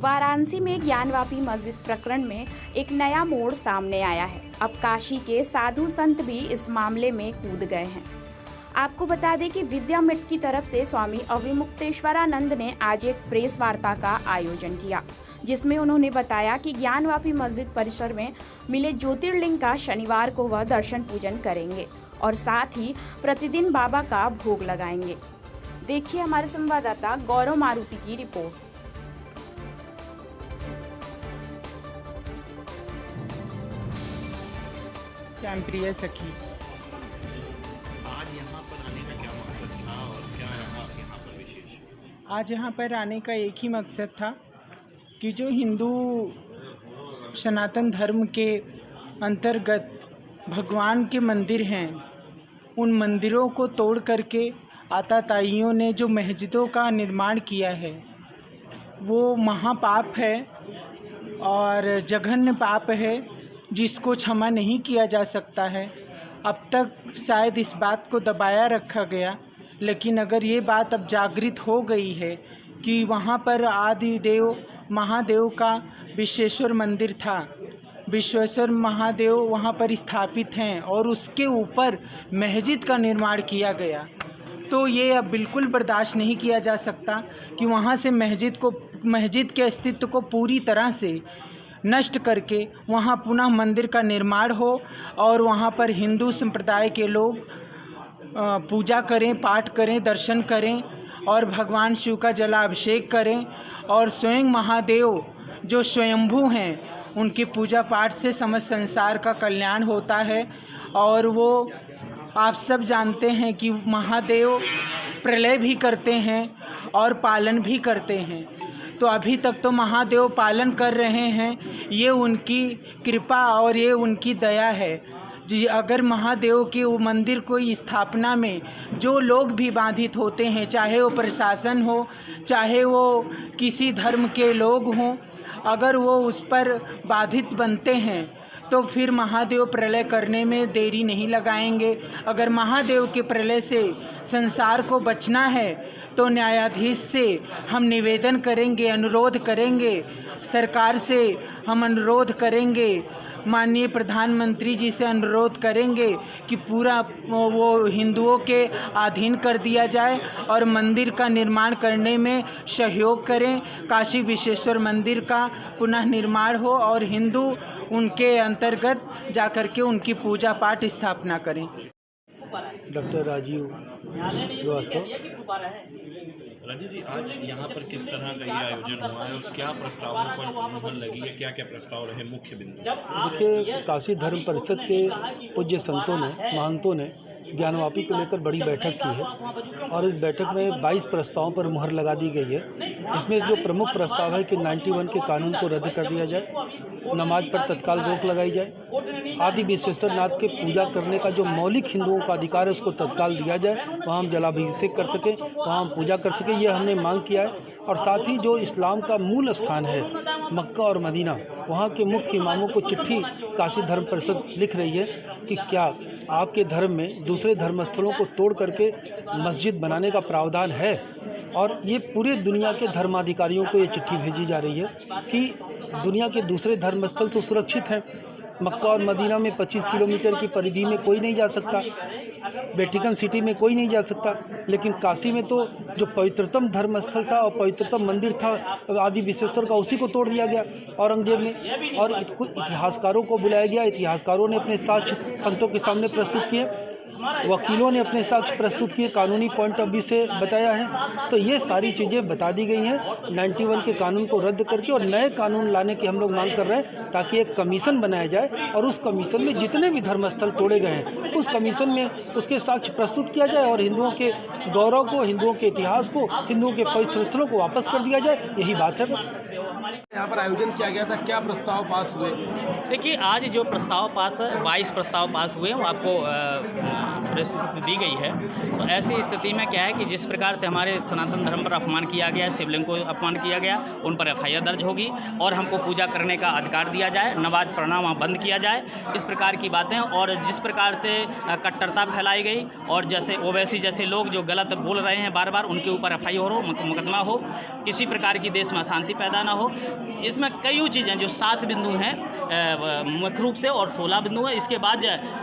वाराणसी में ज्ञानवापी मस्जिद प्रकरण में एक नया मोड़ सामने आया है। अब काशी के साधु संत भी इस मामले में कूद गए हैं। आपको बता दें कि विद्या मठ की तरफ से स्वामी अविमुक्तेश्वरानंद ने आज एक प्रेस वार्ता का आयोजन किया, जिसमें उन्होंने बताया कि ज्ञानवापी मस्जिद परिसर में मिले ज्योतिर्लिंग का शनिवार को वह दर्शन पूजन करेंगे और साथ ही प्रतिदिन बाबा का भोग लगाएंगे। देखिए हमारे संवाददाता गौरव मारुति की रिपोर्ट। श्याम प्रिय सखी। आज यहाँ पर आने का क्या मकसद था और क्या रहा यहाँ पर विशेष? आज यहाँ पर आने का एक ही मकसद था कि जो हिंदू सनातन धर्म के अंतर्गत भगवान के मंदिर हैं, उन मंदिरों को तोड़ करके आताताइयों ने जो मस्जिदों का निर्माण किया है, वो महापाप है और जघन्य पाप है, जिसको क्षमा नहीं किया जा सकता है। अब तक शायद इस बात को दबाया रखा गया, लेकिन अगर ये बात अब जागृत हो गई है कि वहाँ पर आदि देव महादेव का विश्वेश्वर मंदिर था, विश्वेश्वर महादेव वहाँ पर स्थापित हैं और उसके ऊपर मस्जिद का निर्माण किया गया, तो ये अब बिल्कुल बर्दाश्त नहीं किया जा सकता कि वहाँ से मस्जिद के अस्तित्व को पूरी तरह से नष्ट करके वहाँ पुनः मंदिर का निर्माण हो और वहाँ पर हिंदू संप्रदाय के लोग पूजा करें, पाठ करें, दर्शन करें और भगवान शिव का जलाभिषेक करें और स्वयं महादेव जो स्वयंभू हैं, उनकी पूजा पाठ से समस्त संसार का कल्याण होता है। और वो आप सब जानते हैं कि महादेव प्रलय भी करते हैं और पालन भी करते हैं, तो अभी तक तो महादेव पालन कर रहे हैं, ये उनकी कृपा और ये उनकी दया है जी। अगर महादेव के वो मंदिर को स्थापना में जो लोग भी बाधित होते हैं, चाहे वो प्रशासन हो, चाहे वो किसी धर्म के लोग हों, अगर वो उस पर बाधित बनते हैं तो फिर महादेव प्रलय करने में देरी नहीं लगाएंगे। अगर महादेव के प्रलय से संसार को बचना है तो न्यायाधीश से हम निवेदन करेंगे, अनुरोध करेंगे, सरकार से हम अनुरोध करेंगे, माननीय प्रधानमंत्री जी से अनुरोध करेंगे कि पूरा वो हिंदुओं के अधीन कर दिया जाए और मंदिर का निर्माण करने में सहयोग करें। काशी विश्वेश्वर मंदिर का पुनः निर्माण हो और हिंदू उनके अंतर्गत जाकर के उनकी पूजा पाठ स्थापना करें। डॉक्टर राजीव श्रीवास्तव। राजीव जी, आज यहाँ पर किस तरह का ये आयोजन हुआ है और क्या प्रस्तावों पर मुहर लगी है, क्या क्या प्रस्ताव रहे मुख्य बिंदु? देखिए, काशी धर्म परिषद के पूज्य संतों ने, महंतों ने ज्ञानवापी को लेकर बड़ी बैठक की है और इस बैठक में 22 प्रस्तावों पर मुहर लगा दी गई है। इसमें जो प्रमुख प्रस्ताव है कि 91 के कानून को रद्द कर दिया जाए, नमाज पर तत्काल रोक लगाई जाए, आदि विश्वेश्वर नाथ के पूजा करने का जो मौलिक हिंदुओं का अधिकार है उसको तत्काल दिया जाए, वहाँ हम जलाभिषेक कर सकें, वहाँ हम पूजा कर सकें, ये हमने मांग किया है। और साथ ही जो इस्लाम का मूल स्थान है मक्का और मदीना, वहाँ के मुख्य इमामों को चिट्ठी काशी धर्म परिषद लिख रही है कि क्या आपके धर्म में दूसरे धर्मस्थलों को तोड़ करके मस्जिद बनाने का प्रावधान है। और ये पूरे दुनिया के धर्माधिकारियों को ये चिट्ठी भेजी जा रही है कि दुनिया के दूसरे धर्मस्थल तो सुरक्षित हैं, मक्का और मदीना में 25 किलोमीटर की परिधि में कोई नहीं जा सकता, वेटिकन सिटी में कोई नहीं जा सकता, लेकिन काशी में तो जो पवित्रतम धर्मस्थल था और पवित्रतम मंदिर था आदि विश्वेश्वर का, उसी को तोड़ दिया गया औरंगजेब ने। और इतिहासकारों को बुलाया गया, इतिहासकारों ने अपने साक्ष्य संतों के सामने प्रस्तुत किए, वकीलों ने अपने साक्ष्य प्रस्तुत किए, कानूनी पॉइंट ऑफ व्यू से बताया है। तो ये सारी चीज़ें बता दी गई हैं 91 के कानून को रद्द करके और नए कानून लाने की हम लोग मांग कर रहे हैं, ताकि एक कमीशन बनाया जाए और उस कमीशन में जितने भी धर्मस्थल तोड़े गए हैं उस कमीशन में उसके साक्ष्य प्रस्तुत किया जाए और हिंदुओं के गौरव को, हिंदुओं के इतिहास को, हिंदुओं के पवित्र स्थलों को वापस कर दिया जाए। यही बात है बस। यहाँ पर आयोजन किया गया था, क्या प्रस्ताव पास हुए? देखिए, आज जो प्रस्ताव पास 22 प्रस्ताव पास हुए वो आपको प्रस्तुति दी गई है। तो ऐसी स्थिति में क्या है कि जिस प्रकार से हमारे सनातन धर्म पर अपमान किया गया, शिवलिंग को अपमान किया गया, उन पर FIR दर्ज होगी और हमको पूजा करने का अधिकार दिया जाए, नमाज पढ़ना वहाँ बंद किया जाए, इस प्रकार की बातें। और जिस प्रकार से कट्टरता फैलाई गई और जैसे ओवैसी जैसे लोग जो गलत बोल रहे हैं बार बार, उनके ऊपर FIR हो, मुकदमा हो, किसी प्रकार की देश में अशांति पैदा ना हो। इसमें कई चीज़ें जो 7 बिंदु हैं मुख्य रूप से और 16 बिंदु हैं, इसके बाद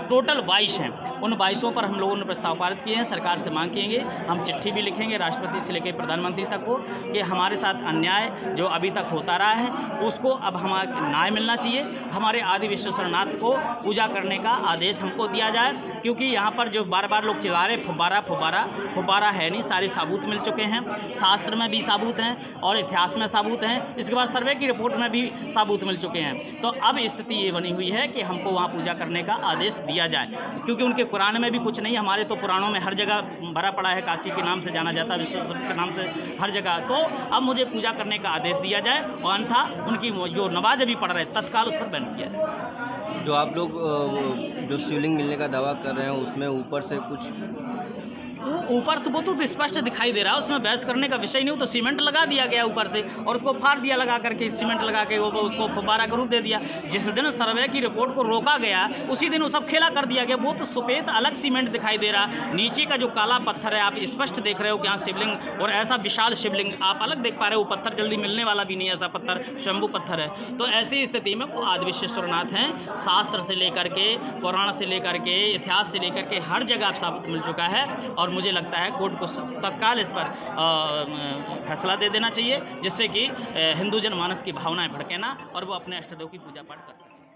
टोटल 22 हैं। उन 22 पर हम लोगों ने प्रस्ताव पारित किए हैं। सरकार से मांग किएंगे, हम चिट्ठी भी लिखेंगे राष्ट्रपति से लेकर प्रधानमंत्री तक को कि हमारे साथ अन्याय जो अभी तक होता रहा है उसको अब हमारा न्याय मिलना चाहिए। हमारे आदि विश्वेश्वर नाथ को पूजा करने का आदेश हमको दिया जाए, क्योंकि यहाँ पर जो बार बार लोग चिल्ला रहे फुब्बारा है नहीं, सारे साबूत मिल चुके हैं, शास्त्र में भी साबूत हैं और इतिहास में साबूत हैं, इसके बाद सर्वे की रिपोर्ट में भी साबूत मिल चुके हैं। तो अब स्थिति ये बनी हुई है कि हमको वहाँ पूजा करने का आदेश दिया जाए, क्योंकि उनके कुरान में भी कुछ नहीं, हमारे तो पुराणों में हर जगह भरा पड़ा है, काशी के नाम से जाना जाता है, विश्वेश्वर के नाम से हर जगह। तो अब मुझे पूजा करने का आदेश दिया जाए और अन्यथा उनकी जो नमाज अभी पढ़ रहे तत्काल उस पर बैन किया जाए। जो आप लोग जो शिवलिंग मिलने का दावा कर रहे हैं उसमें ऊपर से कुछ ऊपर से वो तो स्पष्ट दिखाई दे रहा है, उसमें बहस करने का विषय नहीं हो। तो सीमेंट लगा दिया गया ऊपर से और उसको फाड़ दिया लगा करके, सीमेंट लगा के वो उसको फुब्बारा का रूप दे दिया। जिस दिन सर्वे की रिपोर्ट को रोका गया उसी दिन वो सब खेला कर दिया गया। वो तो सफ़ेद अलग सीमेंट दिखाई दे रहा, नीचे का जो काला पत्थर है आप स्पष्ट देख रहे हो कि यहाँ शिवलिंग और ऐसा विशाल शिवलिंग आप अलग देख पा रहे हो। वो पत्थर जल्दी मिलने वाला भी नहीं है, ऐसा पत्थर शंभु पत्थर है। तो ऐसी स्थिति में वो आदि विश्वेश्वरनाथ हैं, शास्त्र से लेकर के, पुराण से लेकर के, इतिहास से लेकर के हर जगह साबित मिल चुका है। और मुझे लगता है कोर्ट को तत्काल इस पर फैसला दे देना चाहिए, जिससे कि हिंदू जनमानस की भावनाएं भड़के ना और वो अपने अष्टदेव की पूजा पाठ कर सकें।